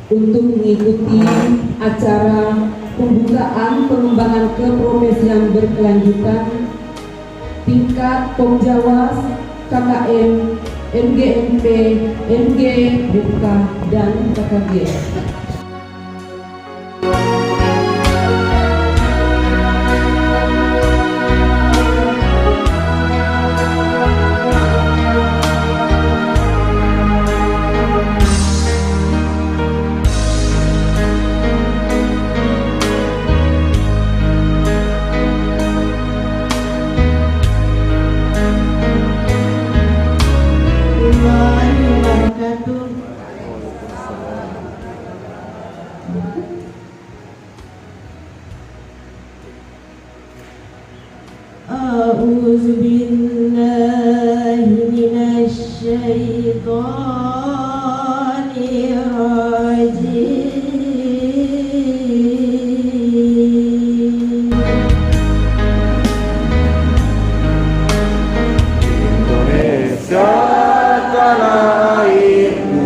untuk mengikuti acara pembukaan pengembangan keprofesian berkelanjutan tingkat Pomjawas, KKM, MGMP, MG, BK, dan KKG. أعوذ بالله من الشيطان الرجيم. Indonesia tanah airku,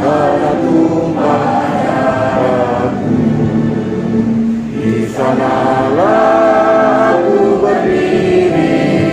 tanah tumpah darahku, di sanalah aku berdiri.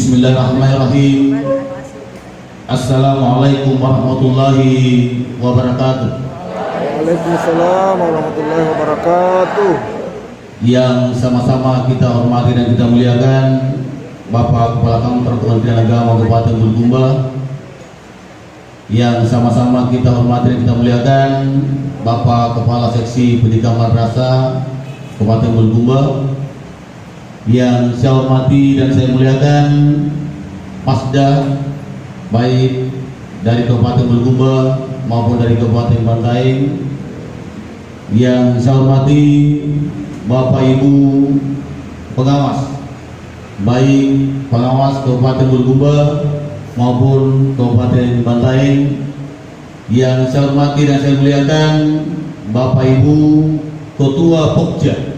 Bismillahirrahmanirrahim. Assalamualaikum warahmatullahi wabarakatuh. Waalaikumsalam warahmatullahi wabarakatuh. Yang sama-sama kita hormati dan kita muliakan Bapak Kepala Kantor Kementerian Agama Kabupaten Bulukumba, yang sama-sama kita hormati dan kita muliakan Bapak Kepala Seksi Pendidikan Madrasah Kabupaten Bulukumba, yang saya hormati dan saya muliakan Pasda baik dari Kabupaten Bulukumba maupun dari Kabupaten Bantaeng, yang saya hormati Bapak Ibu pengawas baik pengawas Kabupaten Bulukumba maupun Kabupaten Bantaeng, yang saya hormati dan saya muliakan Bapak Ibu Ketua Pokja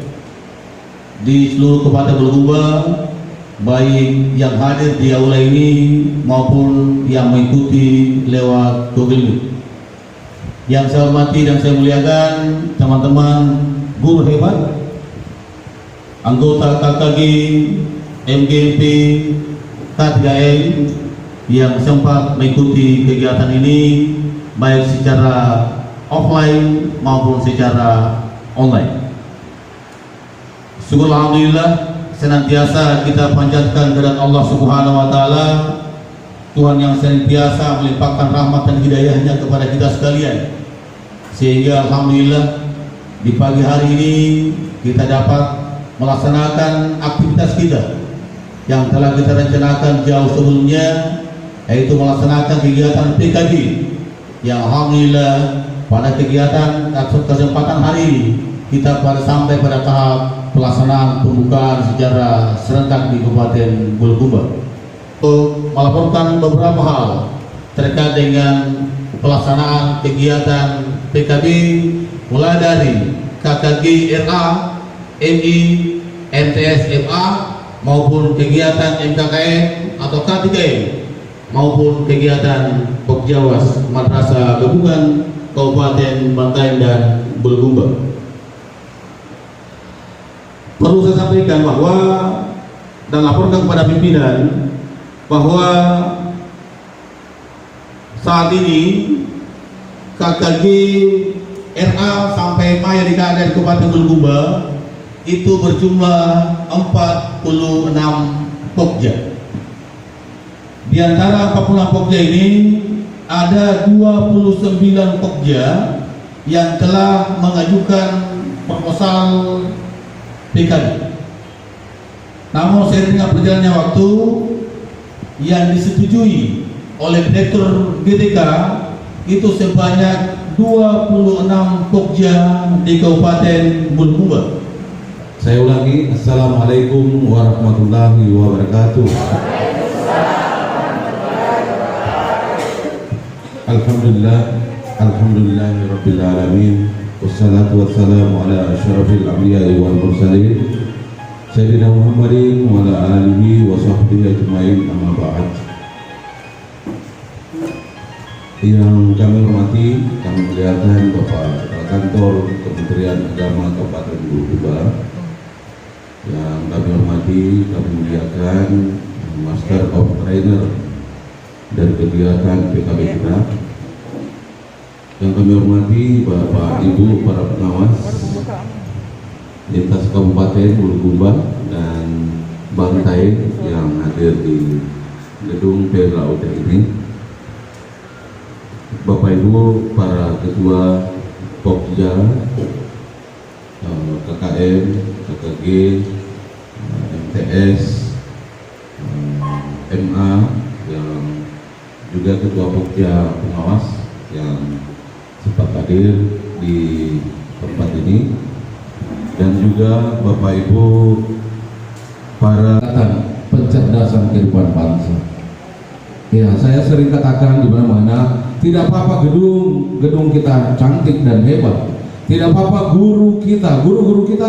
di seluruh Kabupaten Bulukumba, baik yang hadir di aula ini maupun yang mengikuti lewat Google Meet. Yang saya hormati dan saya muliakan teman-teman guru hebat, anggota KKG, MGP, K3M yang sempat mengikuti kegiatan ini baik secara offline maupun secara online. Syukur alhamdulillah, senantiasa kita panjatkan kehadirat Allah Subhanahu wa taala, Tuhan yang senantiasa melimpahkan rahmat dan hidayahnya kepada kita sekalian, sehingga alhamdulillah di pagi hari ini kita dapat melaksanakan aktivitas kita yang telah kita rencanakan jauh sebelumnya, yaitu melaksanakan kegiatan PKB yang alhamdulillah pada kegiatan atau kesempatan hari ini kita sampai pada tahap pelaksanaan pembukaan secara serentak di Kabupaten Bulukumba. Untuk melaporkan beberapa hal terkait dengan pelaksanaan kegiatan PKB mulai dari KKG RA, MI, MTS MA maupun kegiatan MKKM atau K3M maupun kegiatan Pokjawas Madrasah Gabungan Kabupaten Bantaeng dan Bulukumba. Perlu saya sampaikan bahwa dan laporkan kepada pimpinan bahwa saat ini KKG RA sampai Maya di Kabupaten Bulukumba itu berjumlah 46 Pokja. Di antara 46 Pokja ini ada 29 Pokja yang telah mengajukan proposal PKB. Namun seiring dengan berjalannya waktu, yang disetujui oleh Direktur GTK itu sebanyak 26 Pokja di Kabupaten Bulukumba. Saya ulangi, Assalamualaikum warahmatullahi wabarakatuh. Alhamdulillahirabbil alamin. Wassalatu wassalamu ala asyrafil anbiya'i wal mursalin Sayyidina Muhammadin wa ala alihi wa sahbihi ajma'in, amma ba'd. Yang kami hormati, kami muliakan Bapak Kepala Kantor Kementerian Agama Kabupaten Bulukumba. Yang kami hormati, kami muliakan Master of Trainer dari kegiatan PKB kita. Yang kami hormati Bapak Ibu para pengawas lintas Kabupaten Bulukumba dan Bantaeng yang hadir di gedung PLAUD ini. Bapak Ibu para ketua Pokja, KKM, KKG, MTS, MA, yang juga ketua Pokja pengawas yang sempat hadir di tempat ini, dan juga Bapak Ibu para pencerdasan kehidupan bangsa. Ya, saya sering katakan di mana-mana, tidak apa-apa gedung kita cantik dan hebat, tidak apa-apa guru kita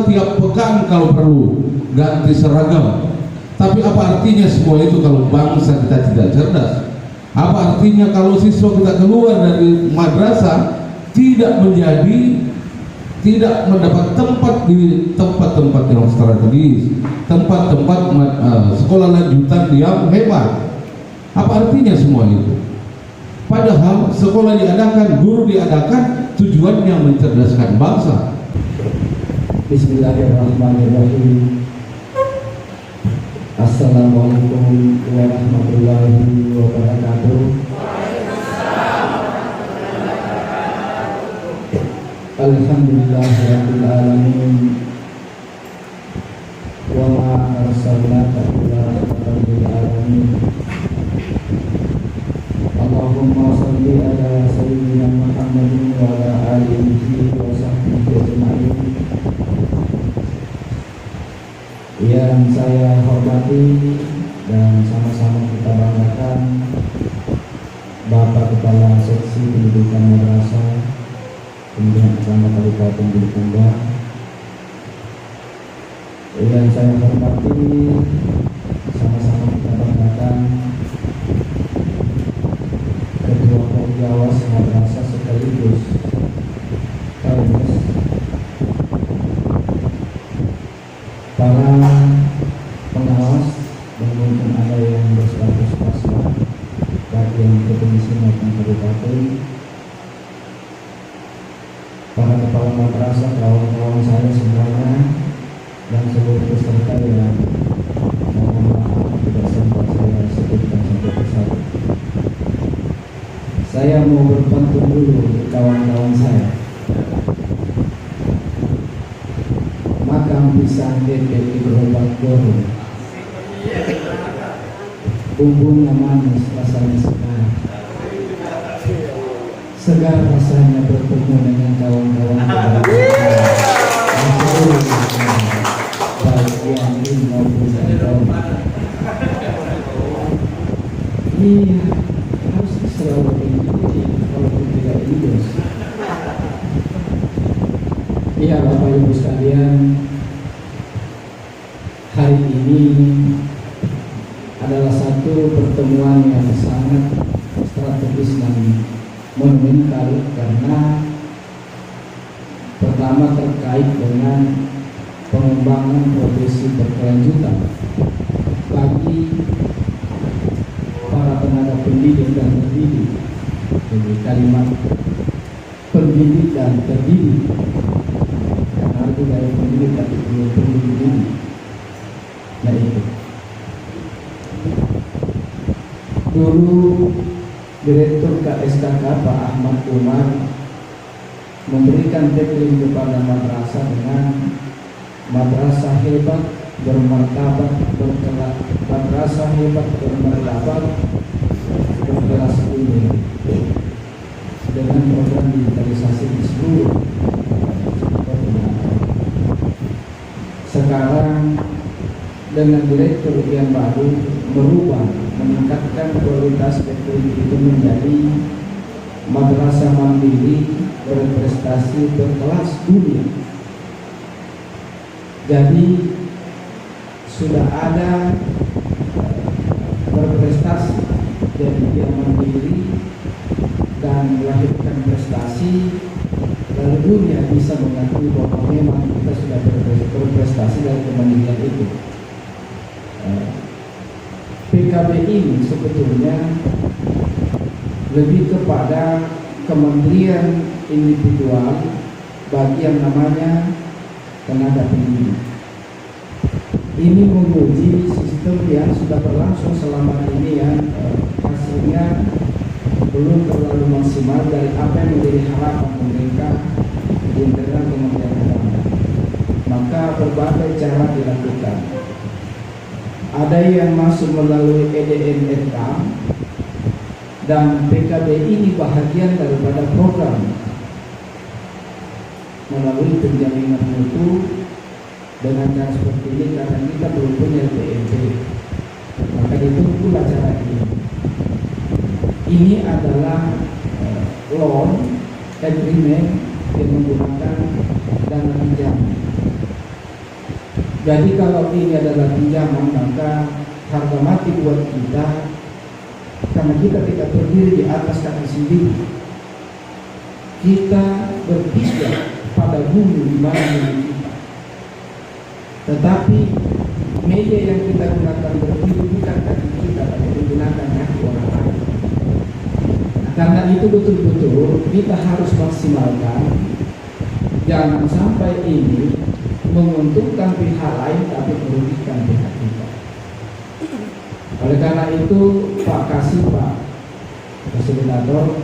tiap pekan kalau perlu ganti seragam. Tapi apa artinya semua itu kalau bangsa kita tidak cerdas? Apa artinya kalau siswa kita keluar dari madrasah tidak mendapat tempat di tempat-tempat yang strategis, tempat-tempat sekolah lanjutan yang hebat. Apa artinya semua itu? Padahal sekolah diadakan, guru diadakan, tujuannya mencerdaskan bangsa. Bismillahirrahmanirrahim. Assalamualaikum warahmatullahi wabarakatuh. Alhamdulillahirabbil alamin. Wa ma arsalnaka illa rahmatan lil alamin. Allahumma shalli ala sayyidina Muhammadin wa ala alihi wa sahbihi ajma'in. Yang saya hormati dan sama-sama kita banggakan Bapak Kepala Seksi Pendidikan Madrasah Pembinaan Agama Kabupaten Bulukumba. Yang saya hormati sama-sama kita banggakan Ketua Pengawas Madrasah sekaligus Kalmes, para pengawas dan mungkin ada yang berstatus pasca baik yang provinsi maupun kabupaten, para kepala madrasah, kawan-kawan saya semuanya, dan seluruh peserta yang mohon maaf tidak sempat saya sebutkan satu persatu. Saya mau berpantun dulu untuk kawan-kawan saya. Makam pisang gede di gerobak goreng, bumbunya manis, rasanya segar rasanya bertemu dengan kawan-kawan baik yang ini maupun yang lain. Iya, harus selalu begini, walaupun tidak ikhlas. Iya, Bapak Ibu sekalian, hari ini adalah satu pertemuan yang sangat strategis dan monumental karena pertama terkait dengan pengembangan profesi berkelanjutan bagi para tenaga pendidik dan terdidik. Jadi kalimat pendidik dan terdidik karena itu dari pendidik tapi belum pendidik. Nah itu dulu Direktur KSKK Pak Ahmad Umar memberikan tagline kepada madrasah dengan madrasah hebat bermartabat berkelas, madrasah hebat bermartabat berkelas dunia, dengan program digitalisasi di seluruh. Sekarang dengan direktur yang baru merubah, meningkatkan kualitas tagline itu menjadi madrasah mandiri berprestasi berkelas dunia. Jadi sudah ada berprestasi, jadi dia mandiri dan melahirkan prestasi, lalu dunia bisa mengakui bahwa memang kita sudah berprestasi dari kemandirian itu. PKB ini sebetulnya lebih kepada kementerian individual bagi yang namanya tenaga pendidik. Ini menguji sistem yang sudah berlangsung selama ini yang hasilnya belum terlalu maksimal dari apa yang menjadi harapan pemerintah di internal Kementerian Agama. Maka berbagai cara dilakukan. Ada yang masuk melalui EDMRK dan PKB ini bahagian daripada program melalui penjaminan mutu dengan cara seperti ini karena kita belum punya PMP. Maka ditunggulah cara ini. Ini adalah loan agreement yang menggunakan dana pinjaman. Jadi kalau ini adalah pinjaman, maka harga mati buat kita karena kita tidak berdiri di atas kaki sendiri. Kita berpijak pada bumi di mana kita. Tetapi media yang kita gunakan berpikir bukan kaki kita, tapi menggunakan kaki orang lain. Nah, karena itu betul-betul kita harus maksimalkan, jangan sampai ini menguntungkan pihak lain tapi merugikan pihak kita. Oleh karena itu, Pak Kasih, Pak Fasilitator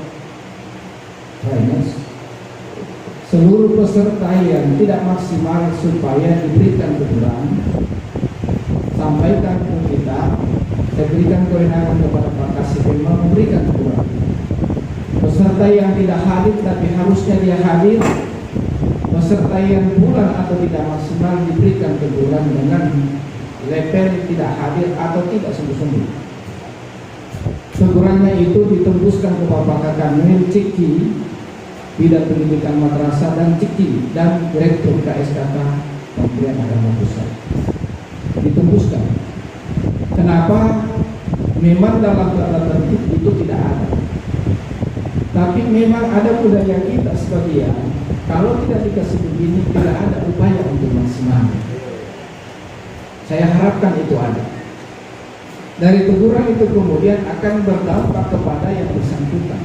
Renes, seluruh peserta yang tidak maksimal supaya diberikan teguran, sampaikan ke kita. Saya berikan kewenangan kepada Pak Kasih memberikan teguran. Peserta yang tidak hadir tapi harusnya dia hadir, peserta yang pulang atau tidak maksimal diberikan teguran dengan level tidak hadir atau tidak sungguh-sungguh. Tegurannya itu ditembuskan ke Bapak Kakanwil Ciki, Bidang Pendidikan Madrasah dan Ciki, dan Direktur KSKK Kementerian Agama Pusat. Ditembuskan. Kenapa? Memang dalam tata tertib itu tidak ada. Tapi memang ada budaya kita sebagian, kalau tidak dikasih begini tidak ada upaya untuk maksimal. Saya harapkan itu ada. Dari teguran itu kemudian akan berdampak kepada yang bersangkutan.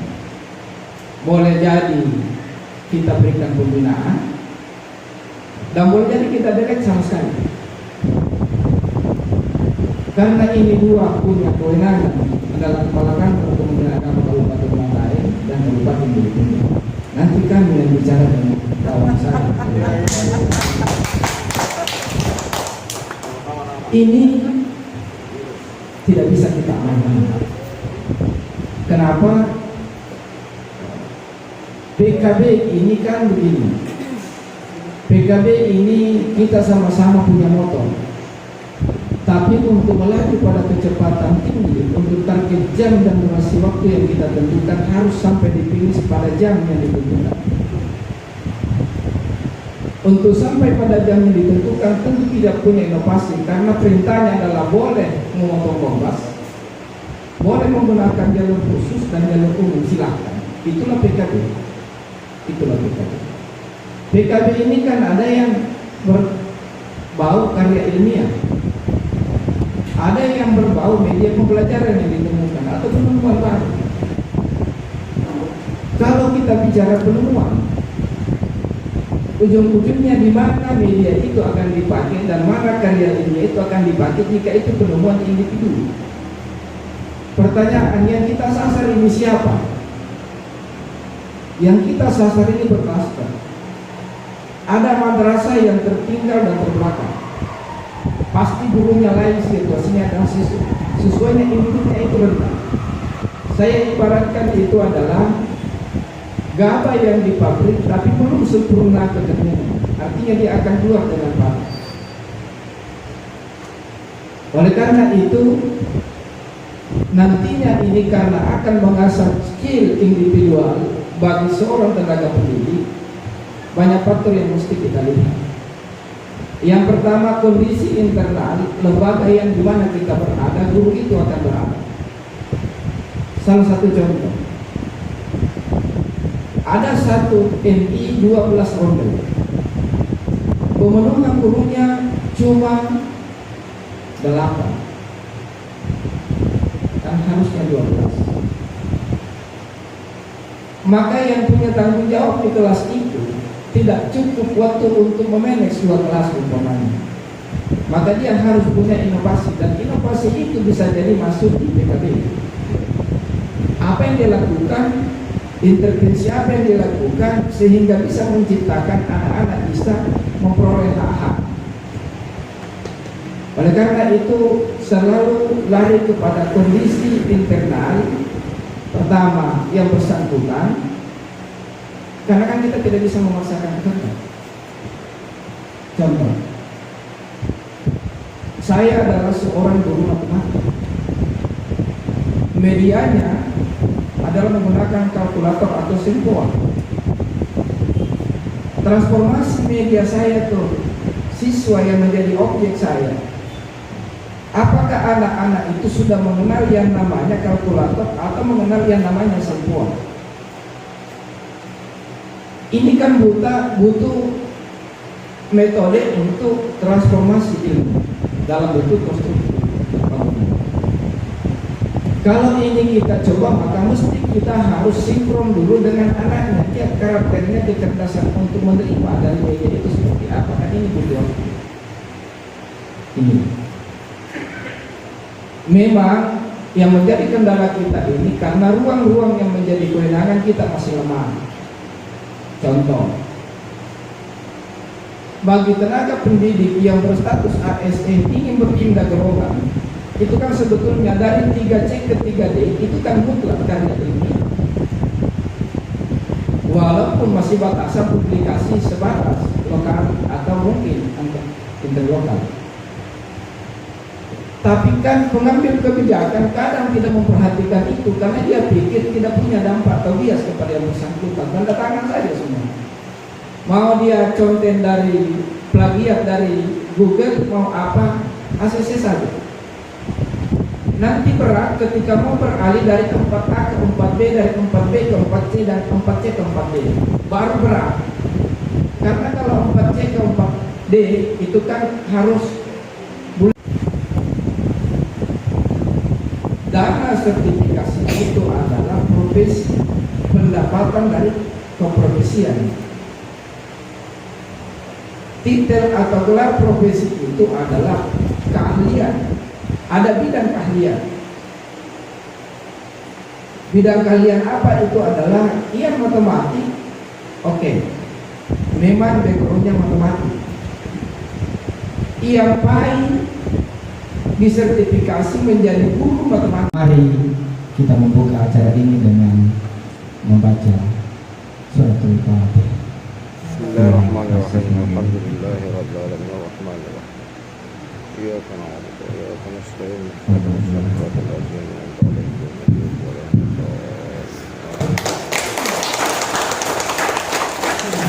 Boleh jadi kita berikan pembinaan, dan boleh jadi kita delete sama sekali. Karena ini dua punya kewenangan adalah Kepala Kantor Kementerian Agama Kabupaten Banggai dan Kabupaten Belitung. Nanti kami yang bicara dengan kawan saya. Ini tidak bisa kita amankan. Kenapa? PKB ini kan begini. PKB ini kita sama-sama punya motor. Tapi untuk melaju pada kecepatan tinggi, untuk target jam dan durasi waktu yang kita tentukan harus sampai di finish pada jam yang ditentukan. Untuk sampai pada jam yang ditentukan tentu tidak punya inovasi, karena perintahnya adalah boleh memotong bombas, boleh menggunakan jalur khusus dan jalur umum, silahkan. Itulah PKB. Itulah PKB. PKB ini kan ada yang berbau karya ilmiah, ada yang berbau media pembelajaran yang ditemukan atau penemuan baru. Kalau kita bicara penemuan, ujung-ujungnya di mana media itu akan dipakai dan mana karya ilmiah itu akan dipakai jika itu penemuan individu. Pertanyaan yang kita sasar ini siapa? Yang kita sasar ini berkasta. Ada madrasah yang tertinggal dan terbelakang. Pasti gurunya lain, situasinya dan siswanya individunya itu rendah. Saya ibaratkan itu adalah gabah yang di pabrik tapi belum sempurna kekenyangan. Artinya dia akan keluar dengan baik. Oleh karena itu nantinya ini karena akan mengasah skill individual bagi seorang tenaga pendidik, banyak faktor yang mesti kita lihat. Yang pertama, kondisi internal lembaga yang dimana kita berada, guru itu akan berada. Salah satu contoh, ada satu MI 12 ronde, pemenuhan gurunya cuma 8, kan harusnya 12. Maka yang punya tanggung jawab di kelas itu tidak cukup waktu untuk memanage 2 kelas umpamanya. Maka dia harus punya inovasi, dan inovasi itu bisa jadi masuk di PKB. Apa yang dia lakukan, intervensi apa yang dia lakukan sehingga bisa menciptakan anak-anak bisa memperoleh hak-hak. Oleh karena itu selalu lari kepada kondisi internal. Pertama, yang bersangkutan, karena kan kita tidak bisa memaksakan kehendak. Contoh, saya adalah seorang guru matematika. Medianya adalah menggunakan kalkulator atau sempoa. Transformasi media saya tuh siswa yang menjadi objek saya. Apakah anak-anak itu sudah mengenal yang namanya kalkulator atau mengenal yang namanya sempoa? Ini kan butuh metode untuk transformasi ilmu dalam bentuk konstruktif. Kalau ini kita coba, maka mesti kita harus sinkron dulu dengan anaknya. Dia karakternya, kecerdasan untuk menerima dari media itu seperti apa. Kan ini butuh waktu. Ini memang yang menjadi kendala kita ini karena ruang-ruang yang menjadi kewenangan kita masih lemah. Contoh, bagi tenaga pendidik yang berstatus ASN ingin berpindah ke Rogan, itu kan sebetulnya dari 3C ke 3D itu kan mutlak karya ilmiah. Walaupun masih batasan publikasi sebatas lokal atau mungkin interlokal. Tapi kan pengambil kebijakan kadang tidak memperhatikan itu karena dia pikir tidak punya dampak atau bias kepada yang bersangkutan. Tanda tangan saja semua. Mau dia conten dari plagiat dari Google, mau apa, ACC saja. Nanti berat ketika mau beralih dari tempat A ke tempat B, dari tempat B ke tempat C, dan tempat C ke tempat D, baru berat. Karena kalau 4C ke 4D itu kan harus dana sertifikasi itu adalah profesi, pendapatan dari keprofesian. Titel atau gelar profesi itu adalah keahlian. Ada bidang keahlian. Bidang keahlian apa itu adalah ia matematik. Oke. Memang backgroundnya matematik. Ia pahit disertifikasi menjadi guru matematika. Mari kita membuka acara ini dengan membaca suratul Fatihah. Bismillahirrahmanirrahim. Alhamdulillahirabbil alamin arrahmanir rahim. Iyyaka na'budu wa iyyaka nasta'in. Ihdinas siratal ladzina an'amta 'alaihim ghairil maghdubi 'alaihim.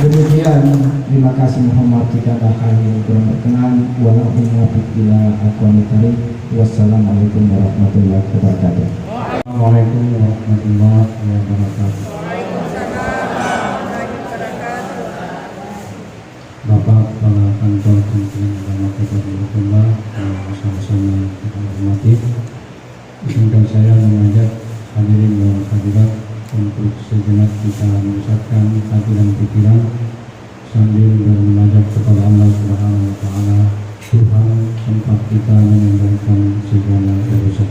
Demikian, terima kasih Muhammad jika ada hal yang kurang berkenan. Wassalamualaikum warahmatullahi wabarakatuh. Assalamualaikum warahmatullahi wabarakatuh. Bapak Kepala Kantor Kementerian Agama Kota Bulukumba yang bersama-sama kita hormati, izinkan saya mengajak hadirin dan hadirat untuk sejenak kita memusatkan hati dan pikiran sambil bermunajat kepada Allah Subhanahu wa Ta'ala, Tuhan tempat kita meninggalkan segala urusan.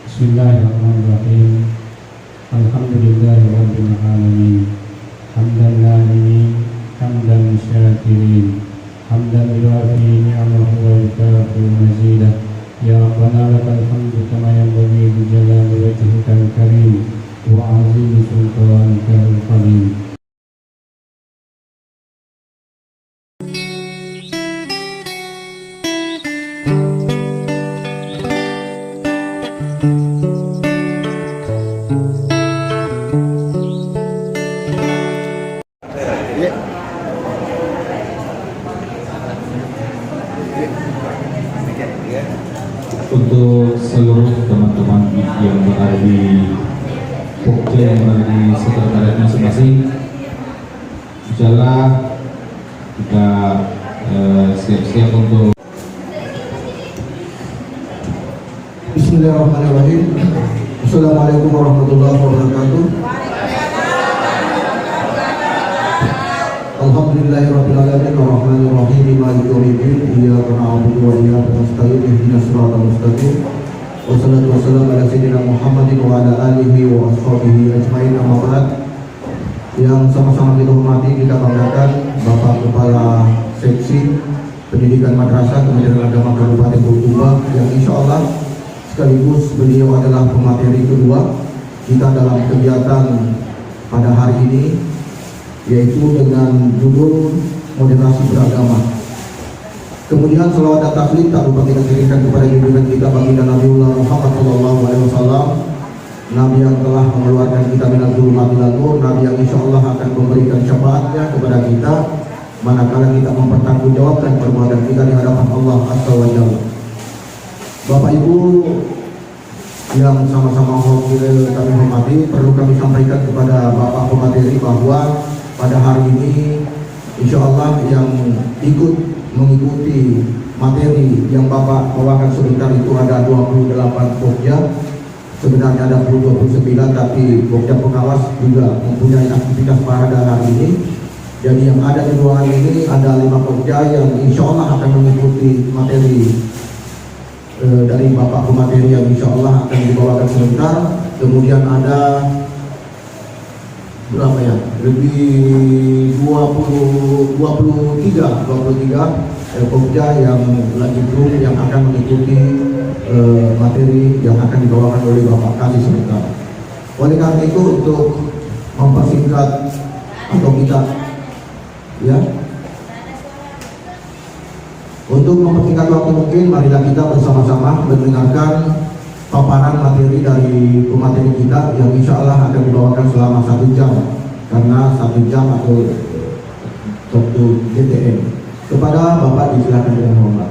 Bismillahirrahmanirrahim. Alhamdulillahirabbil alamin. Hamdan lillahi hamdan syakirin. Hamdan lillahi ni'amahu wa yukafi mazidah. Ya Rabbana lakal hamdu kama yanbaghi li jalali wajhikal karim wa 'azimi sultanikal qadim. Untuk seluruh teman-teman yang berada di Pokja yang berada di sekretariat masing-masing, insyaallah kita siap-siap untuk Bismillahirrahmanirrahim. Assalamualaikum warahmatullahi wabarakatuh. Alhamdulillahirabbil alamin arrahmanir rahim maliki yaumiddin iyyaka na'budu wa iyyaka nasta'in ihdinas siratal mustaqim. Wassalatu wassalamu ala sayyidina Muhammadin wa ala alihi wa ashabihi ajmain, amma ba'd. Yang sama-sama kita hormati, kita banggakan Bapak Kepala Seksi Pendidikan Madrasah Kementerian Agama Kabupaten Bulukumba yang insya Allah sekaligus beliau adalah pemateri kedua kita dalam kegiatan pada hari ini, yaitu dengan judul moderasi beragama. Kemudian selawat dan taslim tak lupa kita kirimkan kepada junjungan kita baginda Nabiullah Muhammad SAW, Nabi yang telah mengeluarkan kita minal dzulumatil ilan nur, Nabi yang insya Allah akan memberikan syafaatnya kepada kita manakala kita mempertanggungjawabkan perbuatan kita di hadapan Allah Azza wa Jalla. Bapak Ibu yang sama-sama kami hormati, perlu kami sampaikan kepada Bapak pemateri bahwa pada hari ini insya Allah yang ikut mengikuti materi yang Bapak bawakan sebentar itu ada 28 pokja. Sebenarnya ada 29, tapi pokja pengawas juga mempunyai aktivitas pada hari ini. Jadi yang ada di ruangan ini ada 5 pokja yang insya Allah akan mengikuti materi dari Bapak pemateri yang insya Allah akan dibawakan sebentar. Kemudian ada berapa ya? Lebih 23 pokja yang lagi belum yang akan mengikuti materi yang akan dibawakan oleh Bapak kami sebentar. Oleh karena itu untuk mempersingkat atau kita ya untuk mempersingkat waktu mungkin marilah kita bersama-sama mendengarkan paparan materi dari pemateri kita yang insya Allah akan dibawakan selama 1 jam karena 1 jam atau 1 GTM. Kepada Bapak disilakan dengan hormat.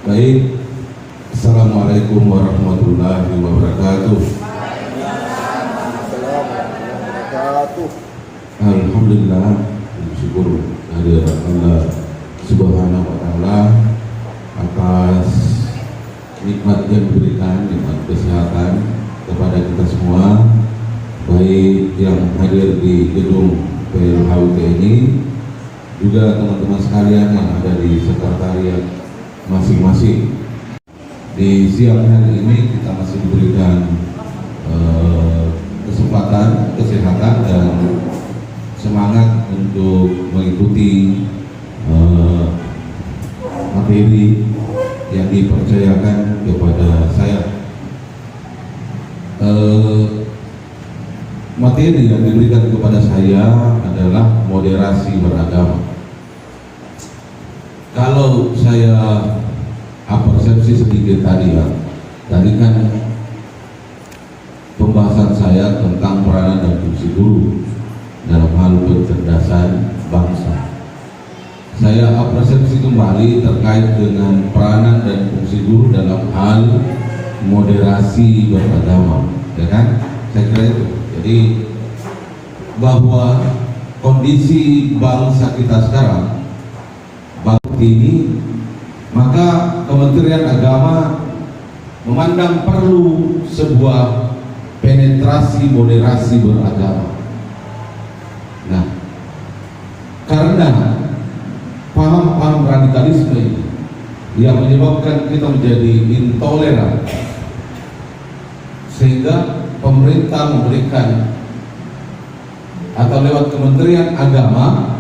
Baik, Assalamualaikum warahmatullahi wabarakatuh. Alhamdulillah, bersyukur kehadirat Allah Subhanahu wa Ta'ala atas nikmat yang diberikan, nikmat kesehatan kepada kita semua, baik yang hadir di gedung PLHUT ini, juga teman-teman sekalian yang ada di sekretariat masing-masing. Di siang hari ini kita masih diberikan kesempatan, kesehatan dan semangat untuk mengikuti materi yang dipercayakan kepada saya. Materi yang diberikan kepada saya adalah moderasi beragama. Kalau saya persepsi sedikit tadi ya, tadi kan pembahasan saya tentang peranan dan fungsi guru dalam hal pencerdasan bangsa. Saya apresiasi kembali terkait dengan peranan dan fungsi guru dalam hal moderasi beragama, ya kan? Saya kira itu. Jadi bahwa kondisi bangsa kita sekarang, bangsa ini, maka Kementerian Agama memandang perlu sebuah penetrasi moderasi beragama. Nah, karena paham-paham radikalisme ini yang menyebabkan kita menjadi intoleran, sehingga pemerintah memberikan atau lewat Kementerian Agama,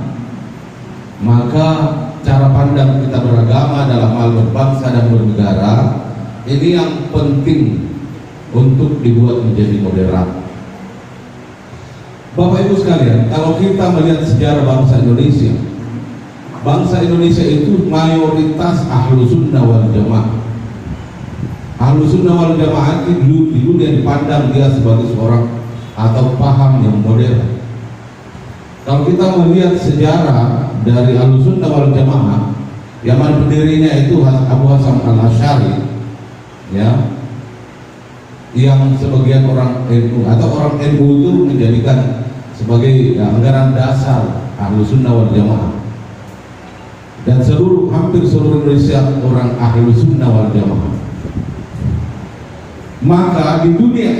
maka cara pandang kita beragama dalam hal berbangsa dan bernegara ini yang penting untuk dibuat menjadi moderat. Bapak Ibu sekalian, kalau kita melihat sejarah bangsa Indonesia itu mayoritas ahlu sunnah wal jamaah. Ahlu sunnah wal jamaah itu di dunia dipandang dia sebagai seorang atau paham yang modern. Kalau kita melihat sejarah dari ahlu sunnah wal jamaah, yang mana pendirinya itu Abu Hasan al-Asy'ari, ya, yang sebagian orang NU atau orang NU itu menjadikan sebagai anggaran dasar ahlu sunnah wal jamaah, dan hampir seluruh Indonesia orang ahlu sunnah wal jamaah. Maka di dunia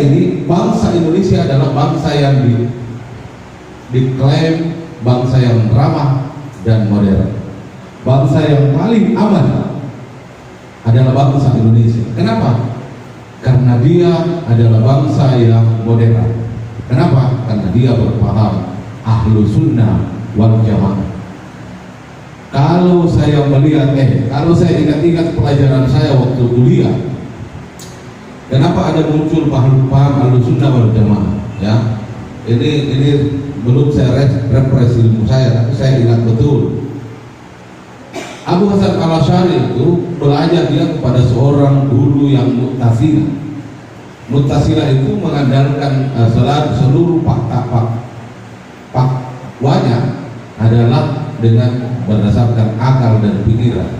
ini bangsa Indonesia adalah bangsa yang diklaim bangsa yang ramah dan modern, bangsa yang paling aman adalah bangsa Indonesia. Kenapa? Karena dia adalah bangsa yang modern. Kenapa? Karena dia berpaham ahlu sunnah wal jamaah. Kalau saya melihat, kalau saya ingat-ingat pelajaran saya waktu kuliah, kenapa ada muncul paham ahlu sunnah wal jamaah? Ya, ini belum saya refresh ilmu saya, tapi saya ingat betul. Abu Hasan al-Asy'ari itu belajar dia kepada seorang guru yang Mu'tazilah. Mu'tazilah itu mengandalkan seluruh fakwanya adalah dengan berdasarkan akal dan pikiran.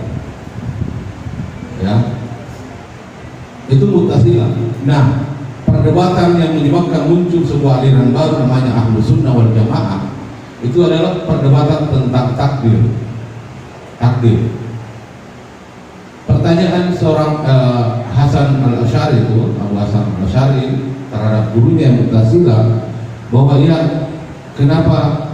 Ya, Itu Mu'tazilah. Nah, perdebatan yang menyebabkan muncul sebuah aliran baru namanya Ahlus Sunnah wal Jamaah itu adalah perdebatan tentang takdir. Pertanyaan seorang Hasan al-Asy'ari itu, Abu Hasan al-Asy'ari terhadap gurunya yang Mu'tazilah, bahwa ya kenapa,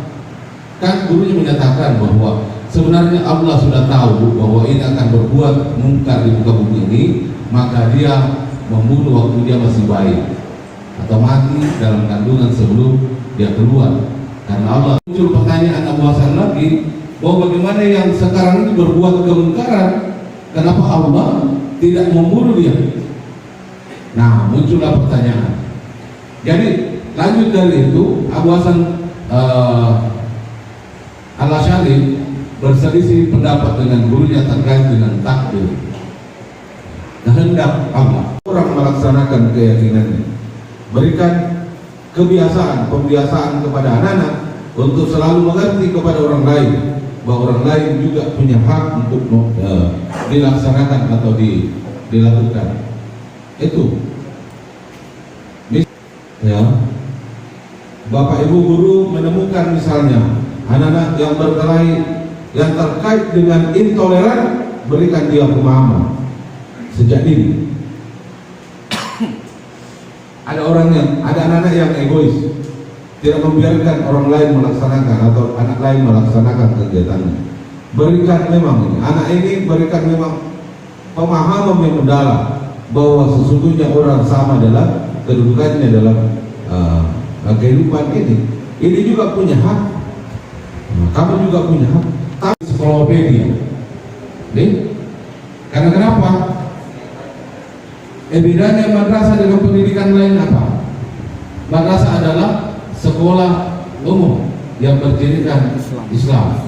kan gurunya menyatakan bahwa sebenarnya Allah sudah tahu bahwa ini akan berbuat mungkar di muka bumi ini, maka dia membunuh waktu dia masih bayi atau mati dalam kandungan sebelum dia keluar. Karena Allah. Muncul pertanyaan Abu Hasan lagi, bahwa bagaimana yang sekarang ini berbuat kemungkaran, kenapa Allah tidak membunuh dia? Nah, muncullah pertanyaan. Jadi lanjut dari itu, Abu Hasan al-Asy'ari berselisih pendapat dengan gurunya terkait dengan takdir. Kehendak Allah. Orang melaksanakan keyakinannya. Berikan pembiasaan kepada anak-anak untuk selalu mengerti kepada orang lain bahwa orang lain juga punya hak untuk dilaksanakan atau dilakukan. Itu. Ya. Bapak Ibu guru menemukan misalnya anak-anak yang berkelahi yang terkait dengan intoleran, berikan dia pemahaman sejak dini. Ada anak-anak yang egois, tidak membiarkan orang lain melaksanakan atau anak lain melaksanakan kegiatannya. Berikan memang berikan memang pemahaman yang mendalam bahwa sesungguhnya orang sama adalah kedudukannya dalam kehidupan ini. Ini juga punya hak. Kamu juga punya hak. Tapi Sekolahpedia. Karena kenapa? Bedanya madrasah dengan pendidikan lain apa? Madrasah adalah sekolah umum yang berjadikan Islam.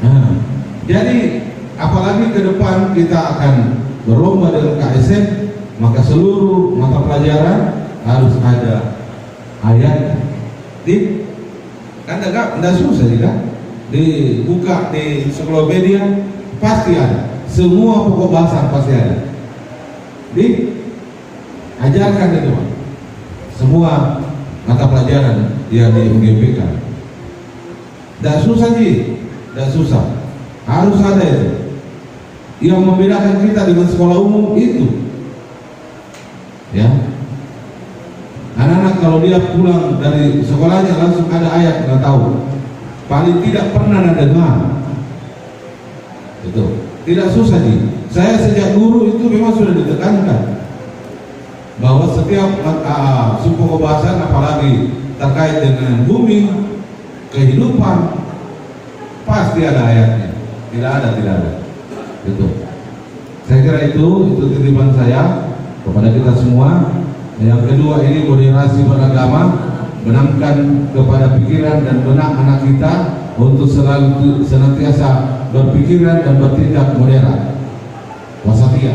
Nah, jadi apalagi ke depan kita akan berlomba dengan KSM, maka seluruh mata pelajaran harus ada ayat. Kan enggak susah sih kan? Dibuka di Sekolahpedia pasti ada. Semua pokok bahasa pasti ada. Ajarkan itu Pak. Semua mata pelajaran yang di UGPK. Tidak susah sih, tidak susah. Harus ada itu. Yang membedakan kita dengan sekolah umum itu, ya. Anak-anak kalau dia pulang dari sekolahnya langsung ada ayat nggak tahu, paling tidak pernah dengar. Itu tidak susah sih. Saya sejak guru itu memang sudah ditekankan bahwa setiap suku bahasan apalagi terkait dengan bumi, kehidupan, pasti ada ayatnya. Tidak ada. Itu. Saya kira itu titipan saya kepada kita semua. Yang kedua, ini moderasi beragama, benamkan kepada pikiran dan benak anak kita untuk selalu senantiasa berpikiran dan bertindak moderat. Wasatiyah.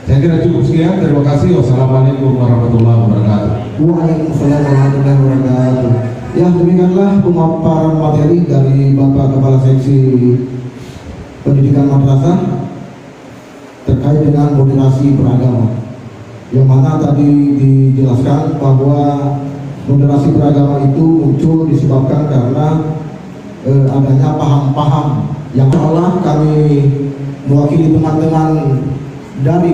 Saya kira cukup sekian. Terima kasih. Wassalamualaikum warahmatullahi wabarakatuh. Waalaikumsalam warahmatullahi wabarakatuh. Ya, demikianlah pemaparan materi dari Bapak Kepala Seksi Pendidikan Madrasah terkait dengan moderasi beragama, yang mana tadi dijelaskan bahwa moderasi beragama itu muncul disebabkan karena adanya paham-paham yang Allah kami mewakili teman-teman dari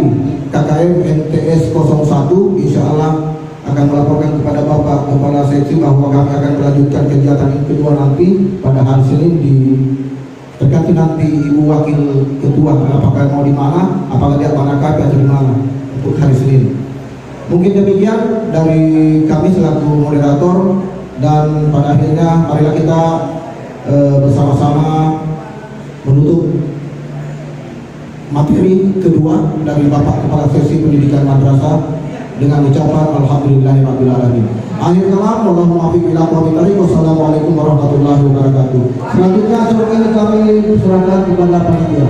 KKM MTS 01, insya Allah akan melaporkan kepada Bapak Kepala Seksi bahwa kami akan melanjutkan kegiatan yang kedua nanti pada hari Senin tergantung nanti Ibu Wakil Ketua apakah mau di mana, apakah dia Manakab atau di mana untuk hari Senin. Mungkin demikian dari kami selaku moderator, dan pada akhirnya marilah kita bersama-sama menutup materi kedua dari Bapak Kepala Seksi Pendidikan Madrasah dengan ucapan alhamdulillahirabbil alamin. Akhir kalam, wallahu muwaffiq ila aqwamit thariq. Wassalamualaikum warahmatullahi wabarakatuh. Selanjutnya surat ini kami serahkan kepada panitia.